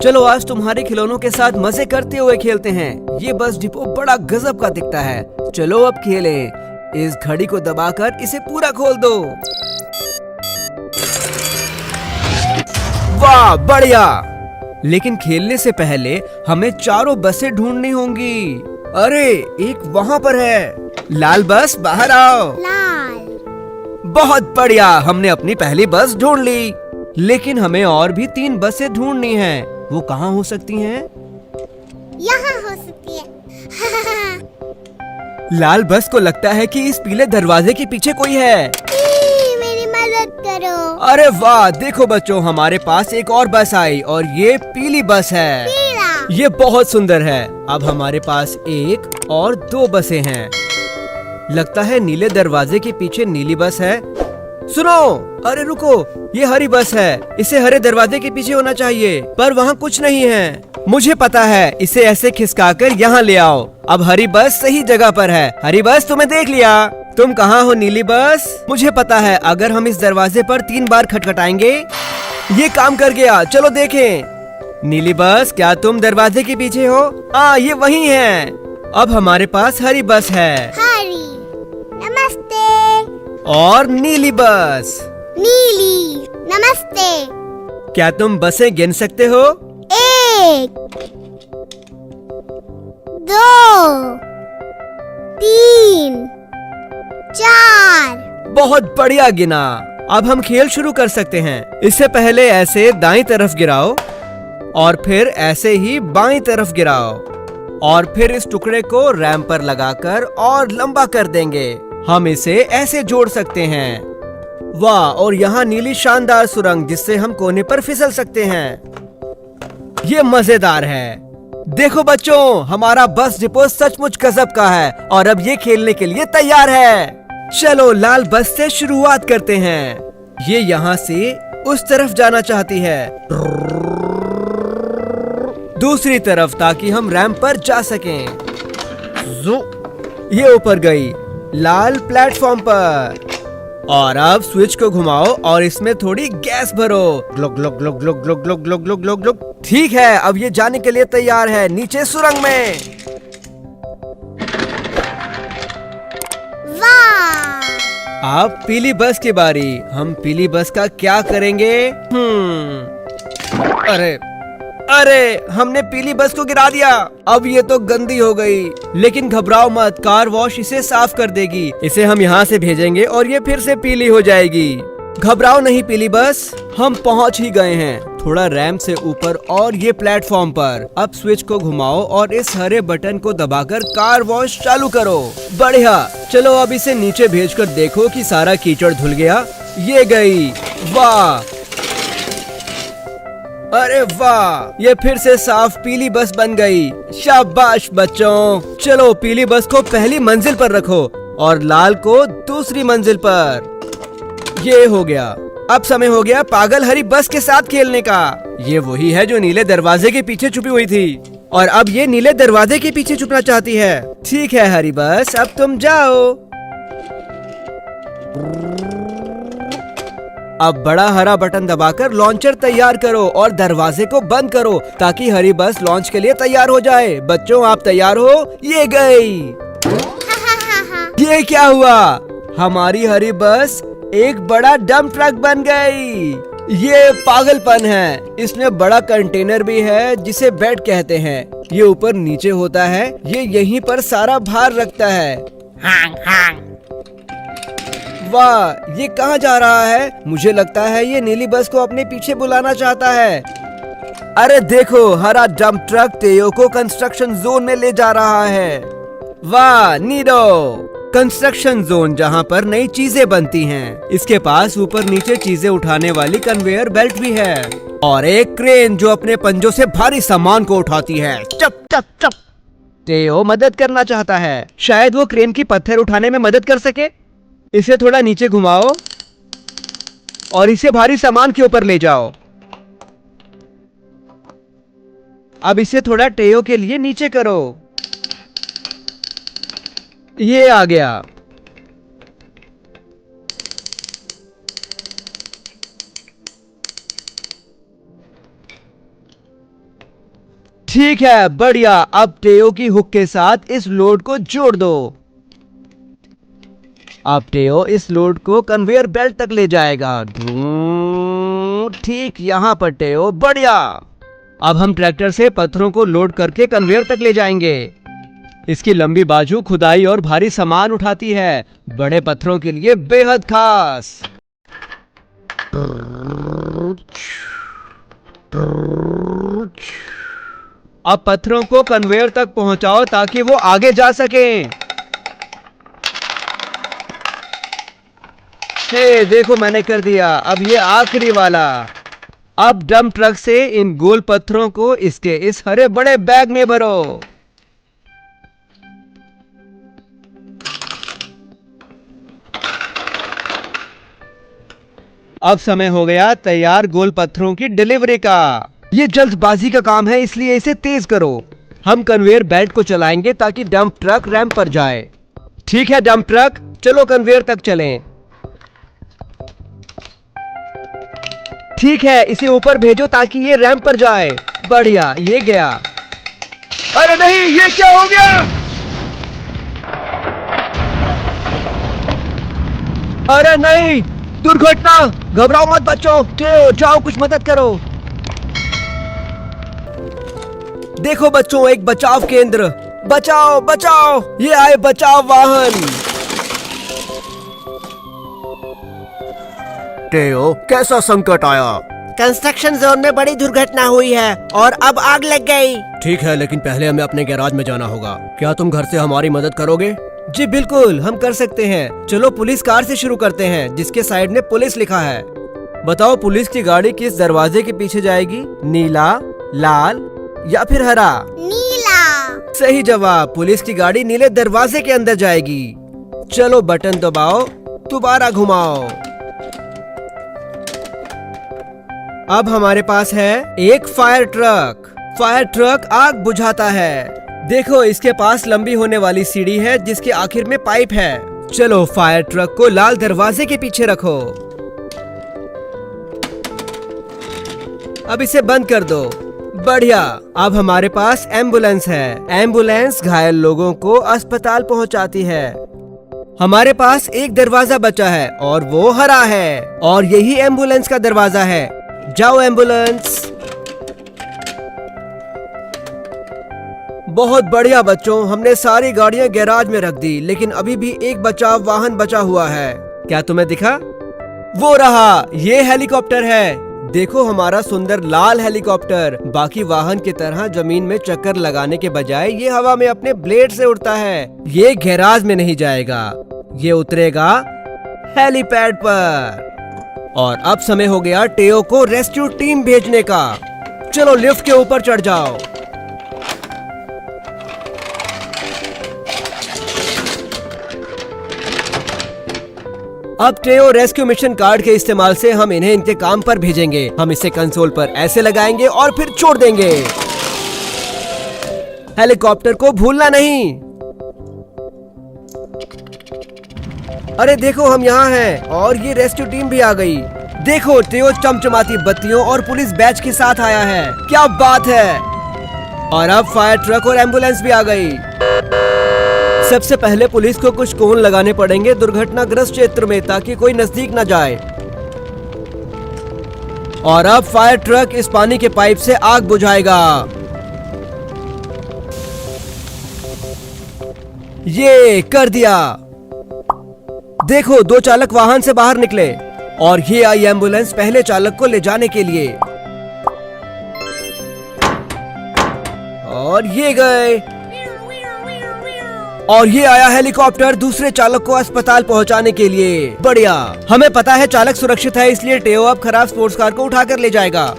चलो आज तुम्हारे खिलौनों के साथ मजे करते हुए खेलते हैं। ये बस डिपो बड़ा गजब का दिखता है। चलो अब खेलें। इस घड़ी को दबाकर इसे पूरा खोल दो। वाह बढ़िया। लेकिन खेलने से पहले हमें चारों बसें ढूंढनी होंगी। अरे एक वहाँ पर है। लाल बस बाहर आओ। लाल। बहुत बढ़िया, हमने अपनी पहली बस ढूंढ ली। लेकिन हमें और भी 3 बसें ढूंढनी हैं। वो कहाँ हो सकती हैं? यहाँ हो सकती है। लाल बस को लगता है कि इस पीले दरवाजे के पीछे कोई है। मेरी मदद करो। अरे वाह, देखो बच्चों, हमारे पास एक और बस आई और ये पीली बस है। पीला। ये बहुत सुंदर है। अब हमारे पास 1 और 2 बसें हैं। लगता है नीले दरवाजे के पीछे नीली बस है। सुनो, अरे रुको, ये हरी बस है। इसे हरे दरवाजे के पीछे होना चाहिए, पर वहाँ कुछ नहीं है। मुझे पता है, इसे ऐसे खिसकाकर यहाँ ले आओ। अब हरी बस सही जगह पर है। हरी बस, तुम्हें देख लिया। तुम कहाँ हो नीली बस? मुझे पता है, अगर हम इस दरवाजे पर 3 बार खटखटाएंगे ये काम कर गया। चलो देखें। नीली बस, क्या तुम दरवाजे के पीछे हो? हाँ, ये वही है। अब हमारे पास हरी बस है। हरी। नमस्ते। और नीली बस। नीली। नमस्ते। क्या तुम बसें गिन सकते हो? 1 2 3 4। बहुत बढ़िया गिना। अब हम खेल शुरू कर सकते हैं। इससे पहले ऐसे दाईं तरफ गिराओ और फिर ऐसे ही बाईं तरफ गिराओ और फिर इस टुकड़े को रैंप पर लगाकर और लंबा कर देंगे। हम इसे ऐसे जोड़ सकते हैं। वाह, और यहाँ नीली शानदार सुरंग जिससे हम कोने पर फिसल सकते हैं। ये मजेदार है। देखो बच्चों, हमारा बस डिपो सचमुच गजब का है और अब ये खेलने के लिए तैयार है। चलो लाल बस से शुरुआत करते हैं। ये यहाँ से उस तरफ जाना चाहती है, दूसरी तरफ, ताकि हम रैंप पर जा सकें। ये ऊपर गई, लाल प्लेटफॉर्म पर। और अब स्विच को घुमाओ और इसमें थोड़ी गैस भरो। ग्लुक ग्लुक ग्लुक ग्लुक ग्लुक ग्लुक ग्लुक ग्लुक ग्लुक ग्लुक। ठीक है, अब ये जाने के लिए तैयार है नीचे सुरंग में। वाह। अब पीली बस की बारी। हम पीली बस का क्या करेंगे? अरे अरे, हमने पीली बस को गिरा दिया। अब ये तो गंदी हो गई। लेकिन घबराओ मत, कार वॉश इसे साफ कर देगी। इसे हम यहाँ से भेजेंगे और ये फिर से पीली हो जाएगी। घबराओ नहीं पीली बस, हम पहुँच ही गए हैं। थोड़ा रैंप से ऊपर और ये प्लेटफॉर्म पर। अब स्विच को घुमाओ और इस हरे बटन को दबाकर कार वॉश चालू करो। बढ़िया। चलो अब इसे नीचे भेजकर देखो कि सारा कीचड़ धुल गया। ये गई। वाह, अरे वाह, ये फिर से साफ पीली बस बन गई। शाबाश बच्चों। चलो पीली बस को पहली मंजिल पर रखो और लाल को दूसरी मंजिल पर। ये हो गया। अब समय हो गया पागल हरी बस के साथ खेलने का। ये वही है जो नीले दरवाजे के पीछे छुपी हुई थी और अब ये नीले दरवाजे के पीछे छुपना चाहती है। ठीक है हरी बस, अब तुम जाओ। अब बड़ा हरा बटन दबाकर लॉन्चर तैयार करो और दरवाजे को बंद करो ताकि हरी बस लॉन्च के लिए तैयार हो जाए। बच्चों आप तैयार हो? ये गई। ये क्या हुआ? हमारी हरी बस एक बड़ा डंप ट्रक बन गई। ये पागलपन है। इसमें बड़ा कंटेनर भी है जिसे बेड कहते हैं। ये ऊपर नीचे होता है। ये यहीं पर सारा भार रखता है। वाह, ये कहाँ जा रहा है? मुझे लगता है ये नीली बस को अपने पीछे बुलाना चाहता है। अरे देखो, हरा डंप ट्रक तेयो को कंस्ट्रक्शन जोन में ले जा रहा है। वाह नीडो, कंस्ट्रक्शन जोन जहाँ पर नई चीजें बनती हैं। इसके पास ऊपर नीचे चीजें उठाने वाली कन्वेयर बेल्ट भी है और एक क्रेन जो अपने पंजों से भारी सामान को उठाती है। चप चप चप। तेयो मदद करना चाहता है। शायद वो क्रेन की पत्थर उठाने में मदद कर सके। इसे थोड़ा नीचे घुमाओ और इसे भारी सामान के ऊपर ले जाओ। अब इसे थोड़ा टेयो के लिए नीचे करो। ये आ गया। ठीक है, बढ़िया। अब टेयो की हुक के साथ इस लोड को जोड़ दो। अब टेयो इस लोड को कन्वेयर बेल्ट तक ले जाएगा। ठीक यहाँ पर टेयो, बढ़िया। अब हम ट्रैक्टर से पत्थरों को लोड करके कन्वेयर तक ले जाएंगे। इसकी लंबी बाजू खुदाई और भारी सामान उठाती है, बड़े पत्थरों के लिए बेहद खास। अब पत्थरों को कन्वेयर तक पहुंचाओ ताकि वो आगे जा सकें। हे देखो, मैंने कर दिया। अब ये आखिरी वाला। अब डंप ट्रक से इन गोल पत्थरों को इसके इस हरे बड़े बैग में भरो। अब समय हो गया तैयार गोल पत्थरों की डिलीवरी का। ये जल्दबाजी का काम है, इसलिए इसे तेज करो। हम कन्वेयर बेल्ट को चलाएंगे ताकि डंप ट्रक रैंप पर जाए। ठीक है डंप ट्रक, चलो कन्वेयर तक चलें। ठीक है, इसे ऊपर भेजो ताकि ये रैंप पर जाए। बढ़िया, ये गया। अरे नहीं, ये क्या हो गया? अरे नहीं, दुर्घटना। घबराओ मत बच्चों, जाओ कुछ मदद करो। देखो बच्चों, एक बचाव केंद्र। बचाओ बचाओ, ये आए बचाव वाहन। टेयो, कैसा संकट आया? कंस्ट्रक्शन जोन में बड़ी दुर्घटना हुई है और अब आग लग गई। ठीक है, लेकिन पहले हमें अपने गैराज में जाना होगा। क्या तुम घर से हमारी मदद करोगे? जी बिल्कुल, हम कर सकते हैं। चलो पुलिस कार से शुरू करते हैं, जिसके साइड में पुलिस लिखा है। बताओ, पुलिस की गाड़ी किस दरवाजे के पीछे जाएगी? नीला, लाल या फिर हरा? नीला। सही जवाब, पुलिस की गाड़ी नीले दरवाजे के अंदर जाएगी। चलो बटन दबाओ, दोबारा घुमाओ। अब हमारे पास है एक फायर ट्रक। फायर ट्रक आग बुझाता है। देखो, इसके पास लंबी होने वाली सीढ़ी है जिसके आखिर में पाइप है। चलो फायर ट्रक को लाल दरवाजे के पीछे रखो। अब इसे बंद कर दो। बढ़िया। अब हमारे पास एम्बुलेंस है। एम्बुलेंस घायल लोगों को अस्पताल पहुंचाती है। हमारे पास एक दरवाजा बचा है और वो हरा है, और यही एम्बुलेंस का दरवाजा है। जाओ एम्बुलेंस। बहुत बढ़िया बच्चों, हमने सारी गाड़ियां गैराज में रख दी, लेकिन अभी भी एक बचाव वाहन बचा हुआ है। क्या तुम्हें दिखा? वो रहा, ये हेलीकॉप्टर है। देखो, हमारा सुंदर लाल हेलीकॉप्टर बाकी वाहन की तरह जमीन में चक्कर लगाने के बजाय ये हवा में अपने ब्लेड से उड़ता है। ये गैराज में नहीं जाएगा, ये उतरेगा हेलीपैड पर। और अब समय हो गया टेयो को रेस्क्यू टीम भेजने का। चलो लिफ्ट के ऊपर चढ़ जाओ। अब टेयो रेस्क्यू मिशन कार्ड के इस्तेमाल से हम इन्हें इनके काम पर भेजेंगे। हम इसे कंसोल पर ऐसे लगाएंगे और फिर छोड़ देंगे। हेलीकॉप्टर को भूलना नहीं। अरे देखो, हम यहाँ हैं और ये रेस्क्यू टीम भी आ गई। देखो, टेयो चमचमाती बत्तियों और पुलिस बैच के साथ आया है। क्या बात है। और अब फायर ट्रक और एम्बुलेंस भी आ गई। सबसे पहले पुलिस को कुछ कोन लगाने पड़ेंगे दुर्घटनाग्रस्त क्षेत्र में, ताकि कोई नजदीक न जाए। और अब फायर ट्रक इस पानी के पाइप से आग बुझाएगा। ये कर दिया। देखो, दो चालक वाहन से बाहर निकले और ये आई एम्बुलेंस पहले चालक को ले जाने के लिए। और ये गए। और ये आया हेलीकॉप्टर दूसरे चालक को अस्पताल पहुंचाने के लिए। बढ़िया। हमें पता है चालक सुरक्षित है, इसलिए टेयो अब खराब स्पोर्ट्स कार को उठाकर ले जाएगा।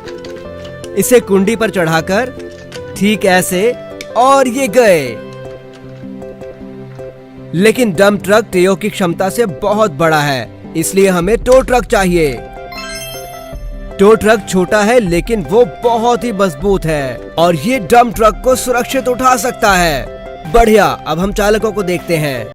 इसे कुंडी पर चढ़ाकर ठीक ऐसे, और ये गए। लेकिन डंप ट्रक टेयो की क्षमता से बहुत बड़ा है, इसलिए हमें टो ट्रक चाहिए। टो ट्रक छोटा है लेकिन वो बहुत ही मजबूत है, और ये डंप ट्रक को सुरक्षित उठा सकता है। बढ़िया। अब हम चालकों को देखते हैं।